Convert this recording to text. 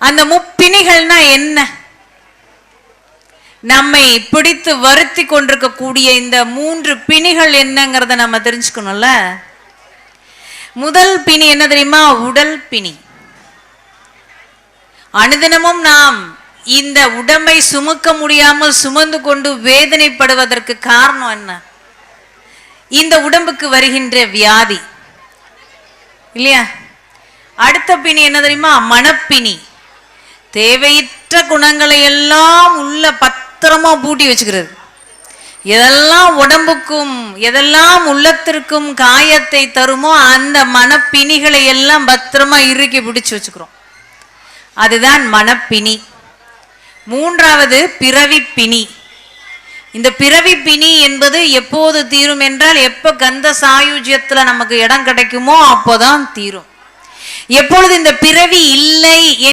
அந்த முப்பிணிகள்னா என்ன? நம்மை பிடித்து வருத்தி கொண்டிருக்கக்கூடிய இந்த 3 பிணிகள் என்னங்கிறத நம்ம தெரிஞ்சுக்கணும்ல. முதல் பிணி என்ன தெரியுமா? உடல் பிணி. அனுதினமும் நாம் இந்த உடம்பை சுமக்க முடியாமல் சுமந்து கொண்டு வேதனைப்படுவதற்கு காரணம் என்ன? இந்த உடம்புக்கு வருகின்ற வியாதி இல்லையா? அடுத்த பிணி என்ன தெரியுமா? மனப்பிணி. தேவையற்ற குணங்களை எல்லாம் உள்ள பத்திரமா பூட்டி வச்சுக்கிறது. எதெல்லாம் உடம்புக்கும் எதெல்லாம் உள்ளத்திற்கும் காயத்தை தருமோ அந்த மனப்பிணிகளை எல்லாம் பத்திரமா இறுக்கி பிடிச்சு வச்சுக்கிறோம். அதுதான் மனப்பிணி. மூன்றாவது பிறவி பிணி. இந்த பிறவி பிணி என்பது எப்போது தீரும் என்றால், எப்ப கந்த சாயுஜ்யத்துல நமக்கு இடம் கிடைக்குமோ அப்போதான் தீரும். எப்பொழுது இந்த பிறவி இல்லை